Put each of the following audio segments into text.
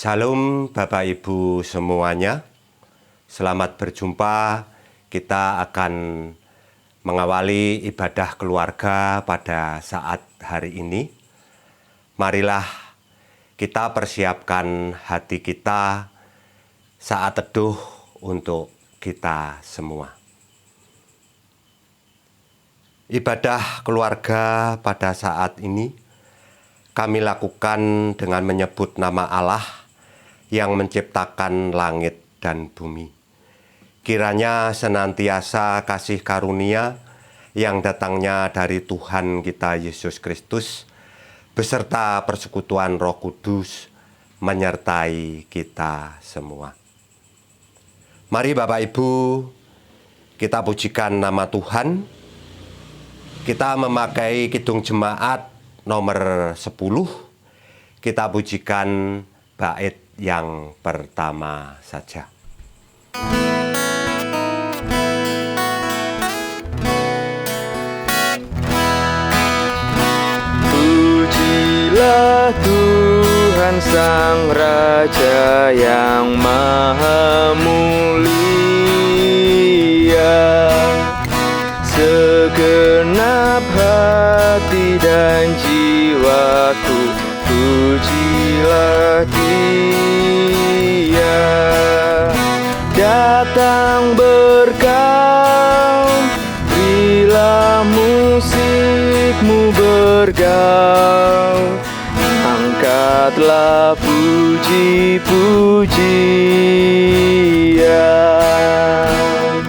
Salam Bapak Ibu semuanya. Selamat berjumpa. Kita akan mengawali ibadah keluarga pada saat hari ini. Marilah kita persiapkan hati kita saat teduh untuk kita semua. Ibadah keluarga pada saat ini kami lakukan dengan menyebut nama Allah yang menciptakan langit dan bumi. Kiranya senantiasa kasih karunia yang datangnya dari Tuhan kita Yesus Kristus beserta persekutuan Roh Kudus menyertai kita semua. Mari Bapak Ibu, kita pujikan nama Tuhan. Kita memakai kidung jemaat nomor 10. Kita pujikan bait yang pertama saja. Pujilah Tuhan Sang Raja yang Maha Mulia, segenap hati dan jiwaku pujilah Dia. Datang bergaul, berilah musikmu bergaul, angkatlah puji-pujian.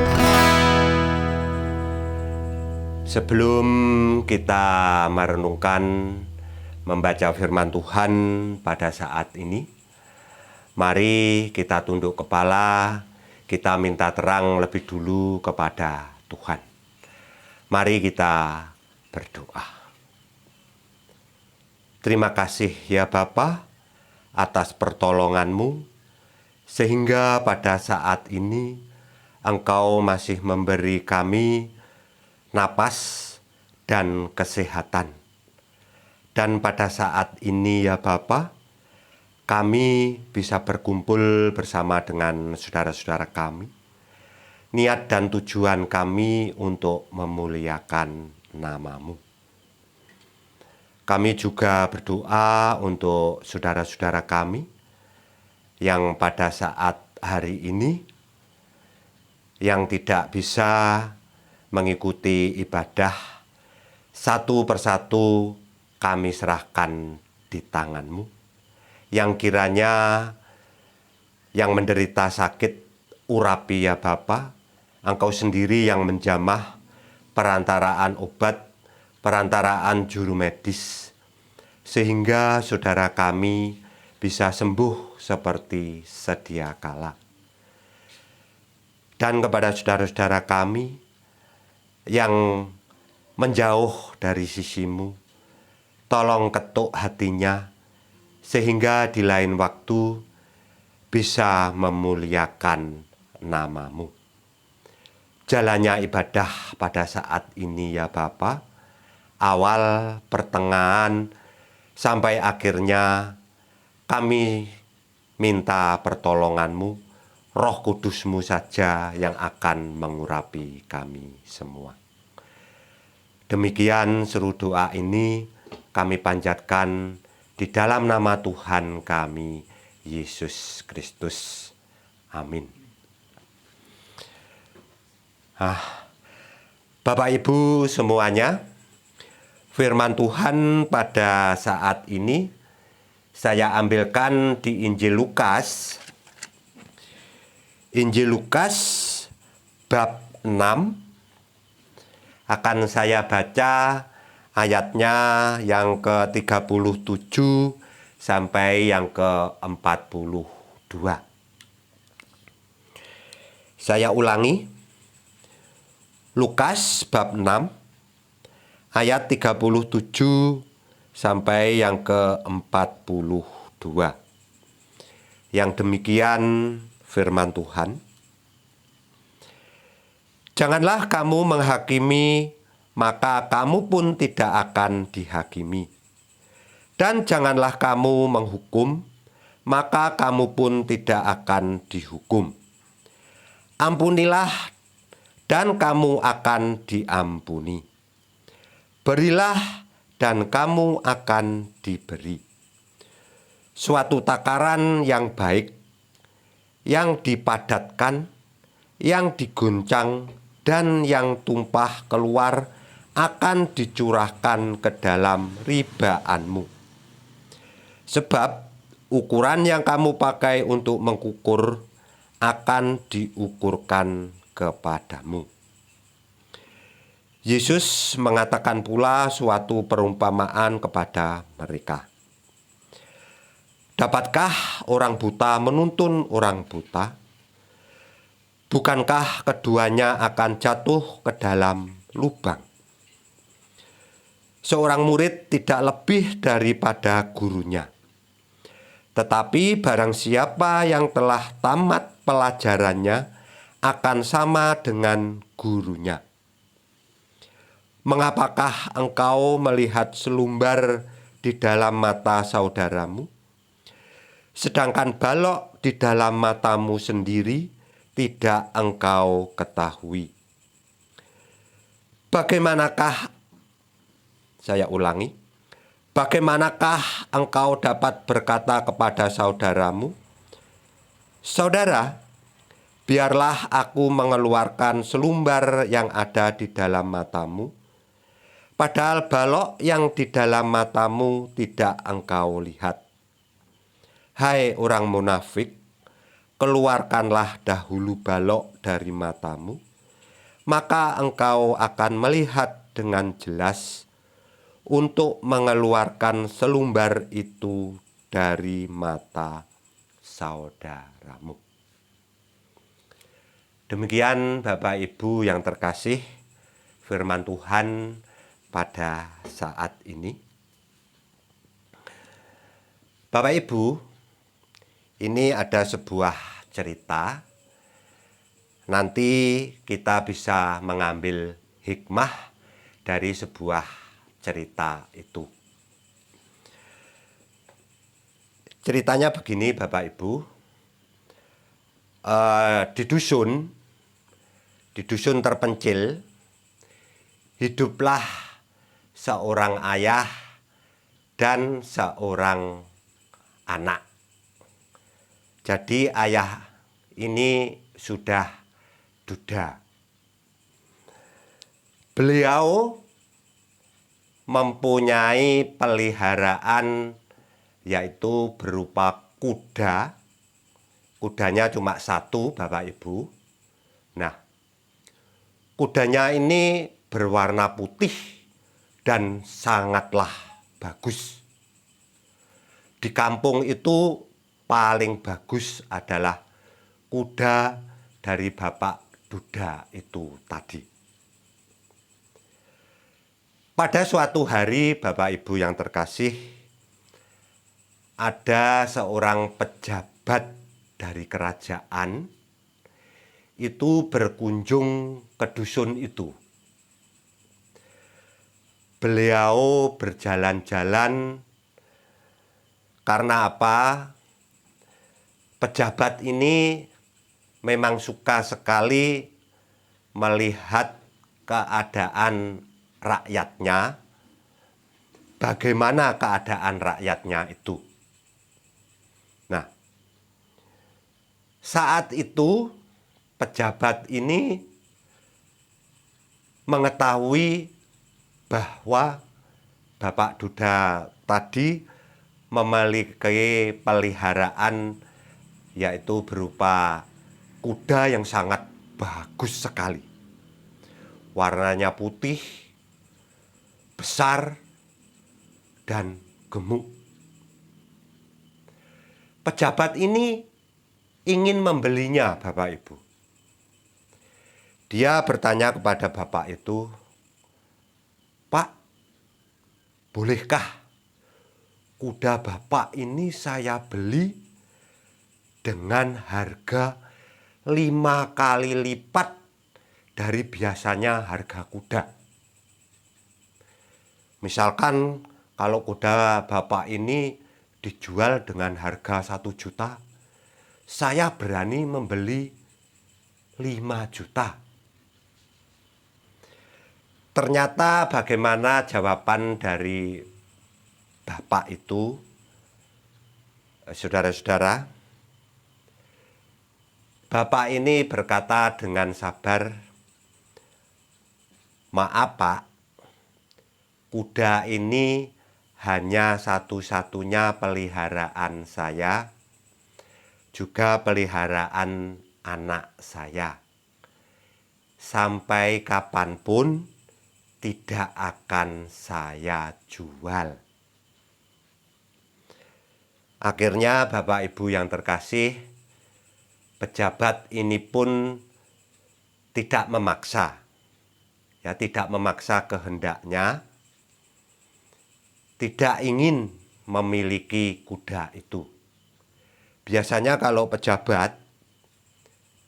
Sebelum kita merenungkan membaca firman Tuhan pada saat ini, mari kita tunduk kepala, kita minta terang lebih dulu kepada Tuhan. Mari kita berdoa. Terima kasih ya Bapa atas pertolongan-Mu, sehingga pada saat ini Engkau masih memberi kami napas dan kesehatan. Dan pada saat ini ya Bapa, kami bisa berkumpul bersama dengan saudara-saudara kami. Niat dan tujuan kami untuk memuliakan nama-Mu. Kami juga berdoa untuk saudara-saudara kami yang pada saat hari ini yang tidak bisa mengikuti ibadah, satu persatu kami serahkan di tangan-Mu. Yang kiranya yang menderita sakit, urapi ya Bapa, Engkau sendiri yang menjamah perantaraan obat, perantaraan juru medis, sehingga saudara kami bisa sembuh seperti sedia kala. Dan kepada saudara-saudara kami yang menjauh dari sisi-Mu, tolong ketuk hatinya, sehingga di lain waktu bisa memuliakan nama-Mu. Jalannya ibadah pada saat ini ya Bapa, awal, pertengahan, sampai akhirnya kami minta pertolongan-Mu, Roh Kudus-Mu saja yang akan mengurapi kami semua. Demikian seru doa ini kami panjatkan di dalam nama Tuhan kami, Yesus Kristus. Amin. Bapak Ibu semuanya, firman Tuhan pada saat ini saya ambilkan di Injil Lukas. Injil Lukas bab 6 akan saya baca ayatnya yang ke-37 sampai yang ke-42. Saya ulangi, Lukas bab 6 ayat 37 sampai yang ke-42. Yang demikian firman Tuhan. Janganlah kamu menghakimi, maka kamu pun tidak akan dihakimi. Dan janganlah kamu menghukum, maka kamu pun tidak akan dihukum. Ampunilah, dan kamu akan diampuni. Berilah, dan kamu akan diberi. Suatu takaran yang baik, yang dipadatkan, yang diguncang, dan yang tumpah keluar akan dicurahkan ke dalam ribaanmu. Sebab ukuran yang kamu pakai untuk mengukur akan diukurkan kepadamu. Yesus mengatakan pula suatu perumpamaan kepada mereka. Dapatkah orang buta menuntun orang buta? Bukankah keduanya akan jatuh ke dalam lubang? Seorang murid tidak lebih daripada gurunya. Tetapi barang siapa yang telah tamat pelajarannya akan sama dengan gurunya. Mengapakah engkau melihat selumbar di dalam mata saudaramu, sedangkan balok di dalam matamu sendiri tidak engkau ketahui? Bagaimanakah engkau dapat berkata kepada saudaramu, "Saudara, biarlah aku mengeluarkan selumbar yang ada di dalam matamu," padahal balok yang di dalam matamu tidak engkau lihat? Hai orang munafik, keluarkanlah dahulu balok dari matamu, maka engkau akan melihat dengan jelas untuk mengeluarkan selumbar itu dari mata saudaramu. Demikian Bapak Ibu yang terkasih, firman Tuhan pada saat ini. Bapak Ibu, ini ada sebuah cerita. Nanti kita bisa mengambil hikmah dari sebuah cerita itu. Ceritanya begini Bapak Ibu. Di dusun terpencil, hiduplah seorang ayah dan seorang anak. Jadi ayah ini sudah duda. Beliau mempunyai peliharaan yaitu berupa kuda. Kudanya cuma satu Bapak Ibu. Nah, kudanya ini berwarna putih dan sangatlah bagus. Di kampung itu paling bagus adalah kuda dari Bapak Duda itu tadi. Pada suatu hari Bapak Ibu yang terkasih, ada seorang pejabat dari kerajaan itu berkunjung ke dusun itu. Beliau berjalan-jalan karena apa? Pejabat ini memang suka sekali melihat keadaan rakyatnya, bagaimana keadaan rakyatnya itu. Nah, saat itu pejabat ini mengetahui bahwa Bapak Duda tadi memiliki peliharaan yaitu berupa kuda yang sangat bagus sekali. Warnanya putih, besar, dan gemuk. Pejabat ini ingin membelinya, Bapak Ibu. Dia bertanya kepada bapak itu, "Pak, bolehkah kuda Bapak ini saya beli dengan harga 5 kali lipat dari biasanya harga kuda?" Misalkan kalau kuda Bapak ini dijual dengan harga 1 juta, saya berani membeli 5 juta. Ternyata bagaimana jawaban dari bapak itu, saudara-saudara? Bapak ini berkata dengan sabar, "Maaf Pak, kuda ini hanya satu-satunya peliharaan saya, juga peliharaan anak saya. Sampai kapanpun tidak akan saya jual." Akhirnya Bapak Ibu yang terkasih, pejabat ini pun tidak memaksa. Tidak memaksa kehendaknya, tidak ingin memiliki kuda itu. Biasanya kalau pejabat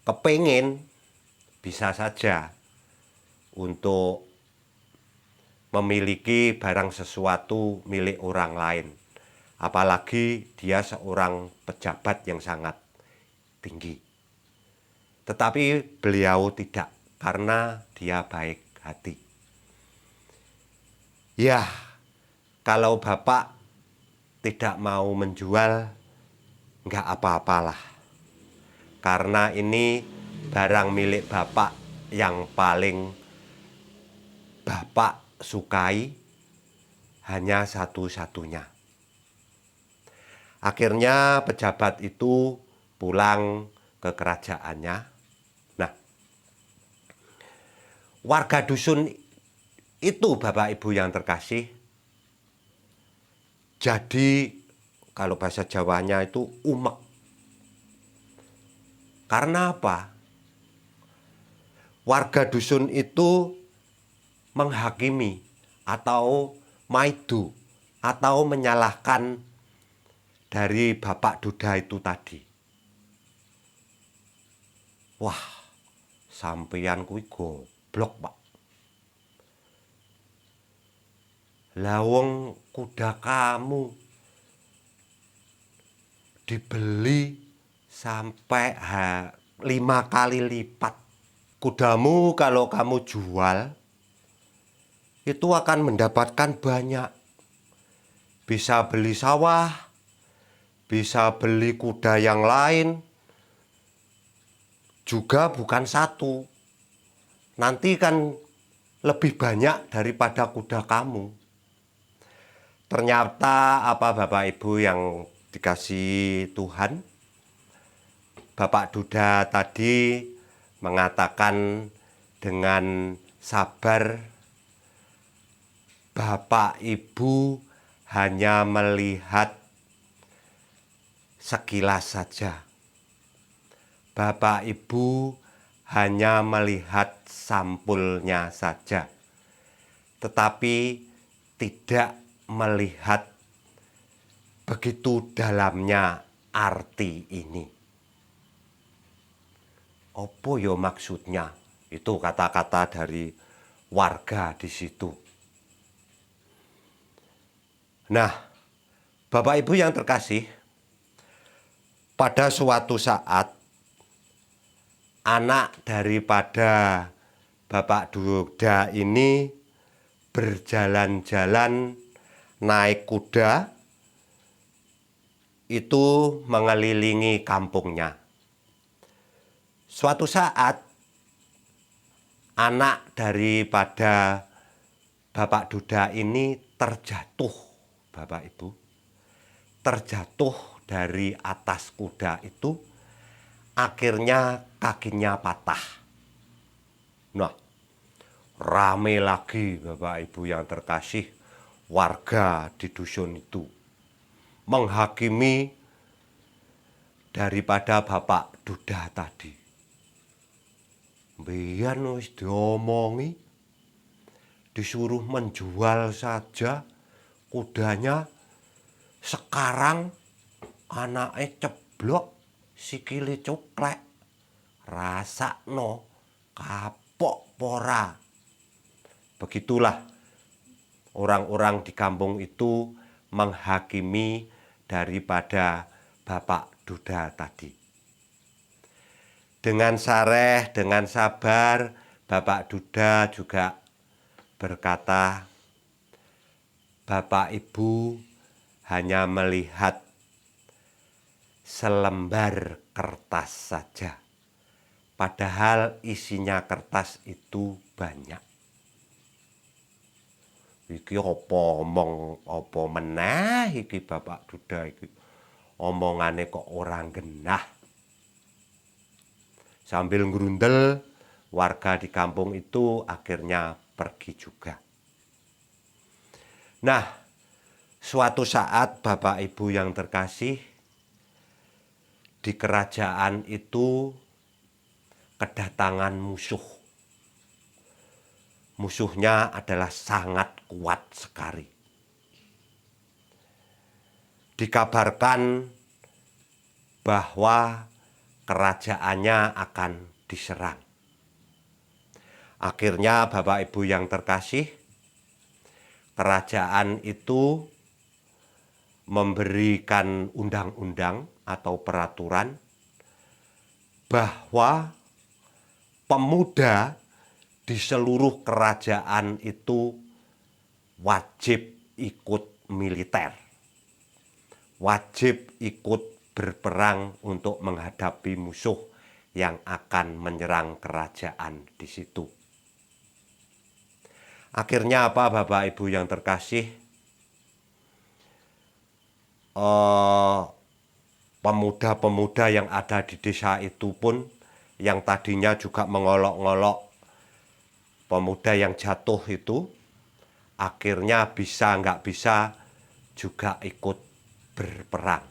kepingin, bisa saja untuk memiliki barang sesuatu milik orang lain. Apalagi dia seorang pejabat yang sangat tinggi. Tetapi beliau tidak, karena dia baik hati. Ya, kalau Bapak tidak mau menjual, enggak apa-apalah. Karena ini barang milik Bapak yang paling Bapak sukai, hanya satu-satunya. Akhirnya pejabat itu pulang ke kerajaannya. Nah, warga dusun itu Bapak Ibu yang terkasih, jadi kalau bahasa Jawanya itu umek. Karena apa? Warga dusun itu menghakimi atau maidu atau menyalahkan dari Bapak Duda itu tadi. Wah, sampeyan kuwi goblok, Pak. Lah wong kuda kamu dibeli sampai 5 kali lipat. Kudamu kalau kamu jual itu akan mendapatkan banyak. Bisa beli sawah, bisa beli kuda yang lain, juga bukan satu. Nanti kan lebih banyak daripada kuda kamu. Ternyata apa Bapak Ibu yang dikasihi Tuhan, Bapak Duda tadi mengatakan dengan sabar, Bapak Ibu hanya melihat sekilas saja. Bapak Ibu hanya melihat sampulnya saja, tetapi tidak melihat begitu dalamnya arti ini. Apa ya maksudnya? Itu kata-kata dari warga di situ. Nah, Bapak Ibu yang terkasih, pada suatu saat anak daripada Bapak Duda ini berjalan-jalan naik kuda itu mengelilingi kampungnya. Suatu saat anak daripada Bapak Duda ini terjatuh, Bapak Ibu. Terjatuh dari atas kuda itu, akhirnya kakinya patah. Nah, rame lagi Bapak Ibu yang terkasih, warga di dusun itu menghakimi daripada Bapak Duda tadi. Mbiyen wis diomongi, disuruh menjual saja kudanya, sekarang anaknya ceblok, sikile cuklek, rasakno kapok pora. Begitulah orang-orang di kampung itu menghakimi daripada Bapak Duda tadi. Dengan sareh, dengan sabar, Bapak Duda juga berkata, Bapak Ibu hanya melihat selembar kertas saja. Padahal isinya kertas itu banyak. Iki apa meneh iki Bapak Duda iki. Omongane kok orang genah. Sambil ngerundel, warga di kampung itu akhirnya pergi juga. Nah, suatu saat Bapak Ibu yang terkasih, di kerajaan itu kedatangan musuh. Musuhnya adalah sangat kuat sekali. Dikabarkan bahwa kerajaannya akan diserang. Akhirnya Bapak Ibu yang terkasih, kerajaan itu memberikan undang-undang atau peraturan bahwa pemuda di seluruh kerajaan itu wajib ikut militer, wajib ikut berperang untuk menghadapi musuh yang akan menyerang kerajaan di situ. Akhirnya apa Bapak Ibu yang terkasih? Pemuda-pemuda yang ada di desa itu pun yang tadinya juga mengolok-ngolok pemuda yang jatuh itu, akhirnya nggak bisa juga ikut berperang.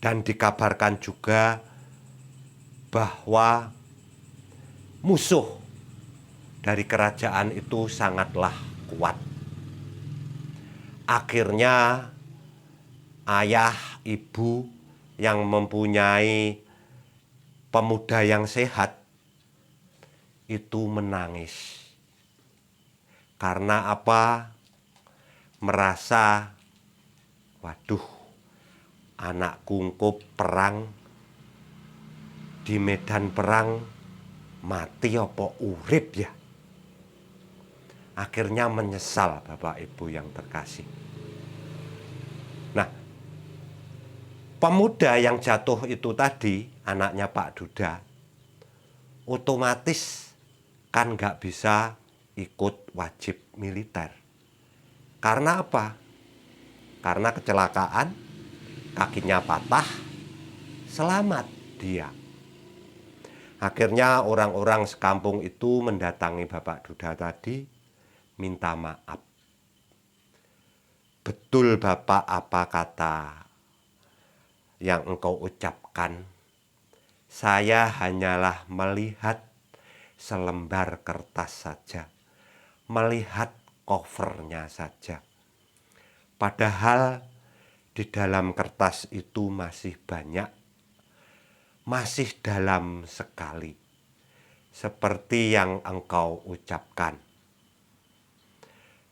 Dan dikabarkan juga bahwa musuh dari kerajaan itu sangatlah kuat. Akhirnya ayah, ibu yang mempunyai pemuda yang sehat itu menangis. Karena apa? Merasa, waduh, anakku engko perang, di medan perang mati apa urip ya? Akhirnya menyesal Bapak Ibu yang terkasih. Nah, pemuda yang jatuh itu tadi, anaknya Pak Duda, otomatis kan nggak bisa ikut wajib militer. Karena apa? Karena kecelakaan, kakinya patah, selamat dia. Akhirnya orang-orang sekampung itu mendatangi Bapak Duda tadi, minta maaf. Betul Bapak apa kata yang engkau ucapkan? Saya hanyalah melihat selembar kertas saja, melihat covernya saja. Padahal di dalam kertas itu masih banyak, masih dalam sekali, seperti yang engkau ucapkan.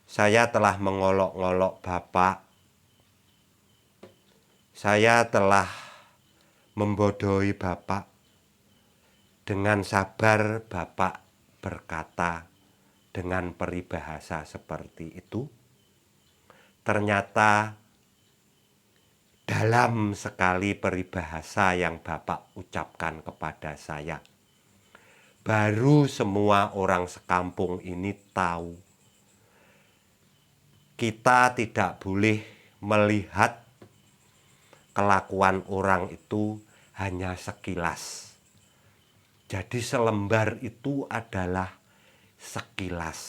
Saya telah mengolok-ngolok Bapak. Saya telah membodohi Bapak. Dengan sabar Bapak berkata dengan peribahasa seperti itu. Ternyata dalam sekali peribahasa yang Bapak ucapkan kepada saya. Baru semua orang sekampung ini tahu. Kita tidak boleh melihat kelakuan orang itu hanya sekilas. Jadi selembar itu adalah sekilas.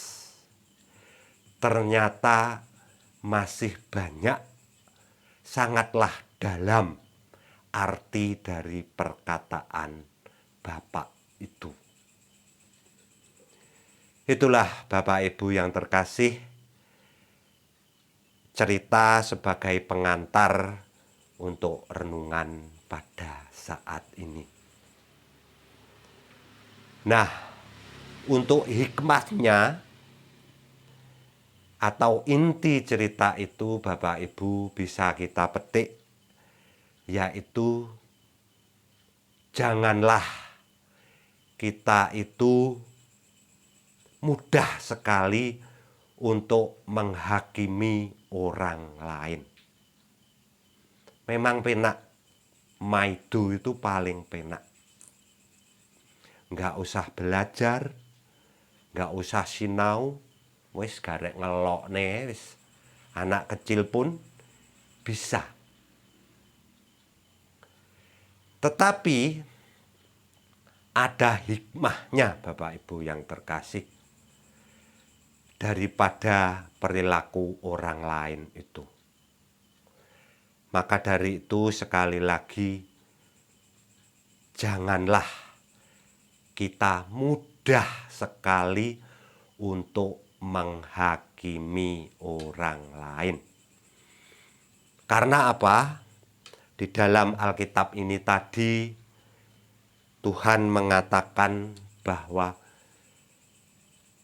Ternyata masih banyak, sangatlah dalam arti dari perkataan Bapak itu. Itulah Bapak Ibu yang terkasih, cerita sebagai pengantar untuk renungan pada saat ini. Nah, untuk hikmahnya atau inti cerita itu Bapak Ibu bisa kita petik, yaitu janganlah kita itu mudah sekali untuk menghakimi orang lain. Memang penak, maido itu paling penak. Nggak usah belajar, nggak usah sinau, wis garek ngelokne wis. Anak kecil pun bisa. Tetapi ada hikmahnya Bapak Ibu yang terkasih daripada perilaku orang lain itu. Maka dari itu sekali lagi, janganlah kita mudah sekali untuk menghakimi orang lain. Karena apa? Di dalam Alkitab ini tadi Tuhan mengatakan bahwa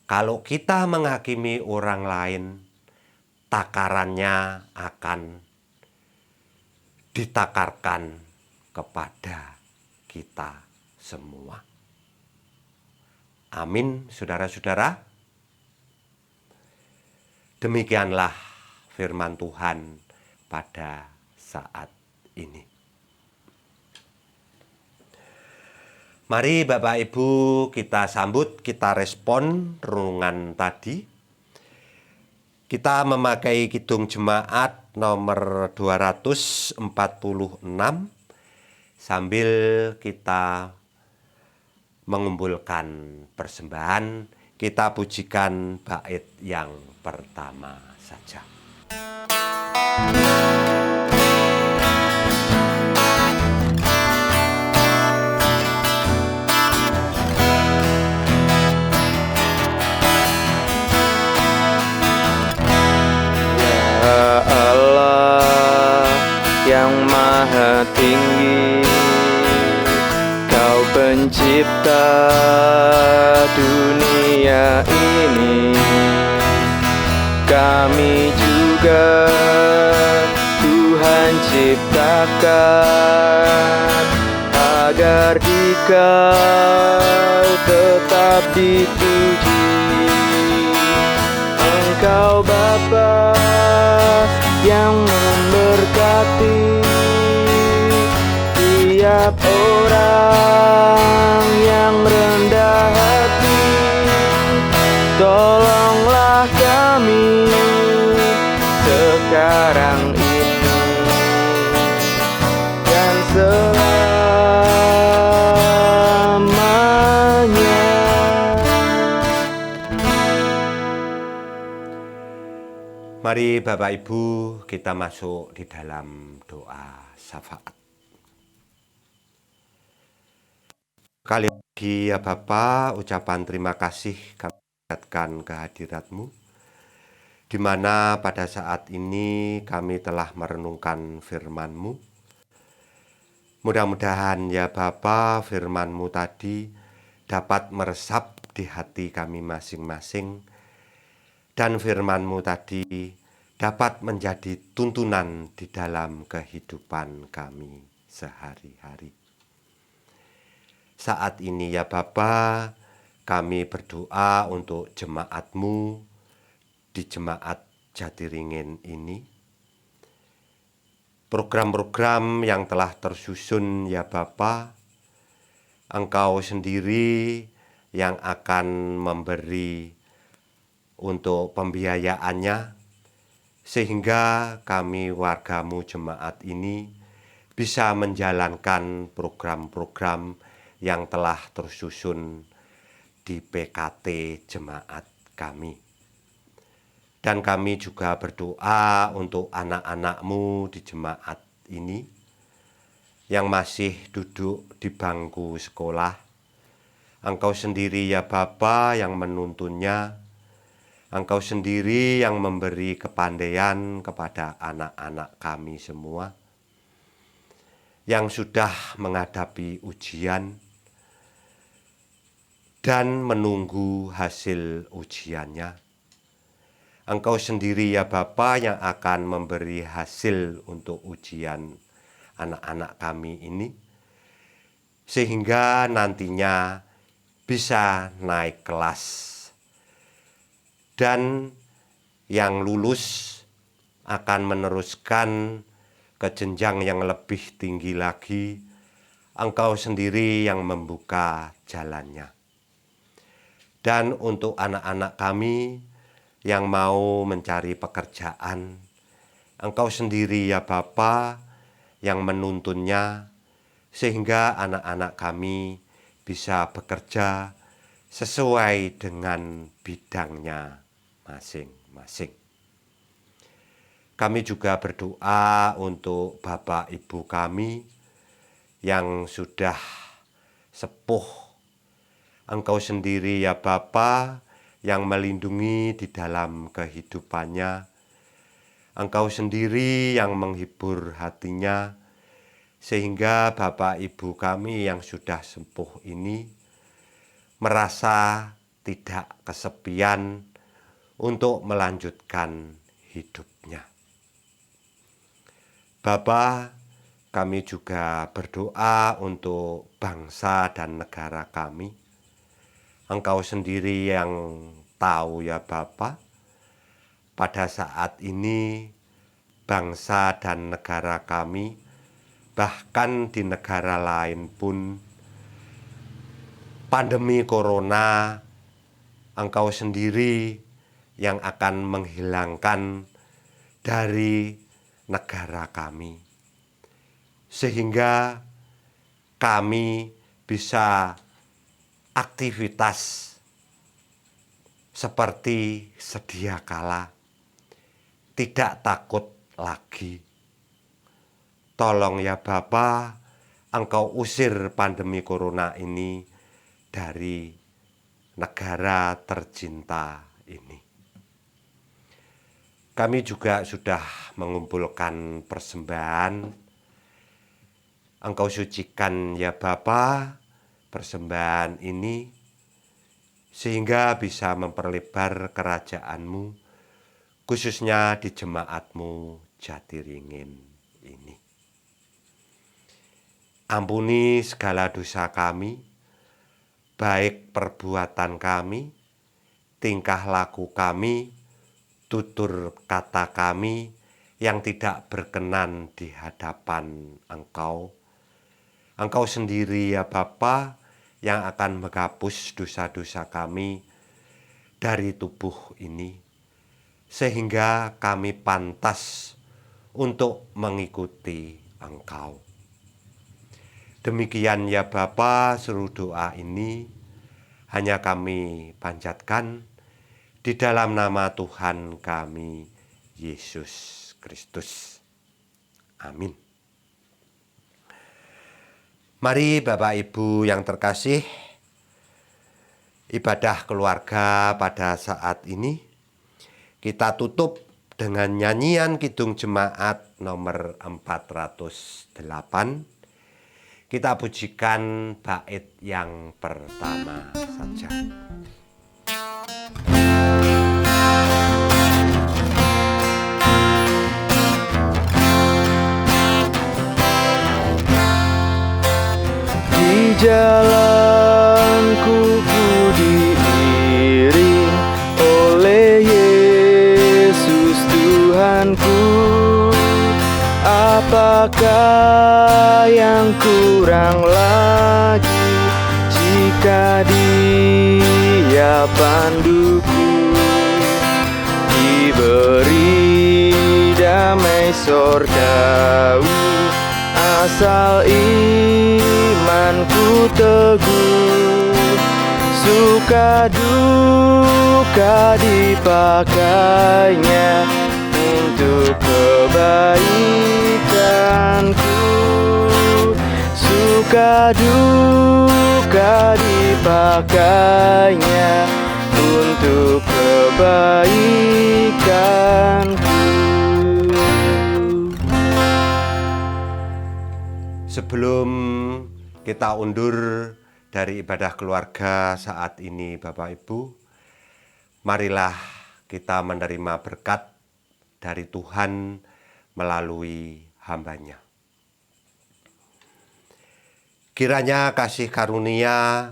kalau kita menghakimi orang lain, takarannya akan ditakarkan kepada kita semua. Amin, saudara-saudara. Demikianlah firman Tuhan pada saat ini. Mari Bapak Ibu kita sambut, kita respon renungan tadi. Kita memakai kidung jemaat nomor 246 sambil kita mengumpulkan persembahan, kita pujikan bait yang pertama saja. Yang maha tinggi, Kau pencipta dunia ini. Kami juga Tuhan ciptakan agar Dikau tetap dipuji. Engkau Bapa yang memberkati tiap orang yang rendah hati. Tolonglah kami sekarang ini dan selamanya. Mari Bapak Ibu kita masuk di dalam doa syafaat. Kali lagi ya Bapa, ucapan terima kasih kami panjatkan kehadirat-Mu, di mana pada saat ini kami telah merenungkan firman-Mu. Mudah-mudahan ya Bapa, firman-Mu tadi dapat meresap di hati kami masing-masing, dan firman-Mu tadi dapat menjadi tuntunan di dalam kehidupan kami sehari-hari. Saat ini ya Bapa, kami berdoa untuk jemaat-Mu di Jemaat Jatiringin ini. Program-program yang telah tersusun ya Bapa, Engkau sendiri yang akan memberi untuk pembiayaannya, sehingga kami warga-Mu jemaat ini bisa menjalankan program-program yang telah tersusun di PKT jemaat kami. Dan kami juga berdoa untuk anak-anak-Mu di jemaat ini yang masih duduk di bangku sekolah. Engkau sendiri ya Bapa yang menuntunnya. Engkau sendiri yang memberi kepandaian kepada anak-anak kami semua yang sudah menghadapi ujian dan menunggu hasil ujiannya. Engkau sendiri ya Bapa yang akan memberi hasil untuk ujian anak-anak kami ini, sehingga nantinya bisa naik kelas. Dan yang lulus akan meneruskan ke jenjang yang lebih tinggi lagi. Engkau sendiri yang membuka jalannya. Dan untuk anak-anak kami yang mau mencari pekerjaan, Engkau sendiri ya Bapa yang menuntunnya, sehingga anak-anak kami bisa bekerja sesuai dengan bidangnya masing-masing. Kami juga berdoa untuk Bapak Ibu kami yang sudah sepuh. Engkau sendiri ya Bapa yang melindungi di dalam kehidupannya. Engkau sendiri yang menghibur hatinya, sehingga Bapak Ibu kami yang sudah sepuh ini merasa tidak kesepian untuk melanjutkan hidupnya. Bapa, kami juga berdoa untuk bangsa dan negara kami. Engkau sendiri yang tahu ya Bapa, pada saat ini bangsa dan negara kami, bahkan di negara lain pun, pandemi corona, Engkau sendiri yang akan menghilangkan dari negara kami, sehingga kami bisa aktivitas seperti sedia kala, tidak takut lagi. Tolong ya Bapa, Engkau usir pandemi corona ini dari negara tercinta ini. Kami juga sudah mengumpulkan persembahan. Engkau sucikan ya Bapa persembahan ini, sehingga bisa memperlebar kerajaan-Mu, khususnya di jemaat-Mu Jatiringin ini. Ampuni segala dosa kami, baik perbuatan kami, tingkah laku kami, tutur kata kami yang tidak berkenan di hadapan Engkau. Engkau sendiri ya Bapa yang akan menghapus dosa-dosa kami dari tubuh ini, sehingga kami pantas untuk mengikuti Engkau. Demikian ya Bapa, seluruh doa ini hanya kami panjatkan di dalam nama Tuhan kami, Yesus Kristus. Amin. Mari Bapak Ibu yang terkasih, ibadah keluarga pada saat ini kita tutup dengan nyanyian Kidung Jemaat nomor 408. Kita pujikan bait yang pertama saja. Di jalanku ku diiring oleh Yesus Tuhanku. Apakah yang kurang lagi jika Dia panduku? Diberi damai sorgawi, asal imanku teguh. Suka duka dipakainya untuk kebaikanku. Suka duka dipakainya untuk kebaikanku. Sebelum kita undur dari ibadah keluarga saat ini Bapak Ibu, marilah kita menerima berkat dari Tuhan melalui hamba-Nya. Kiranya kasih karunia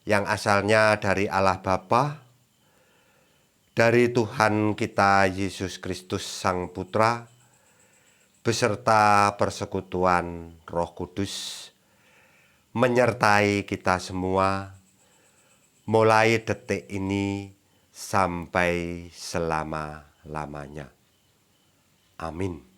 yang asalnya dari Allah Bapa, dari Tuhan kita Yesus Kristus Sang Putra, beserta persekutuan Roh Kudus, menyertai kita semua, mulai detik ini sampai selama-lamanya. Amin.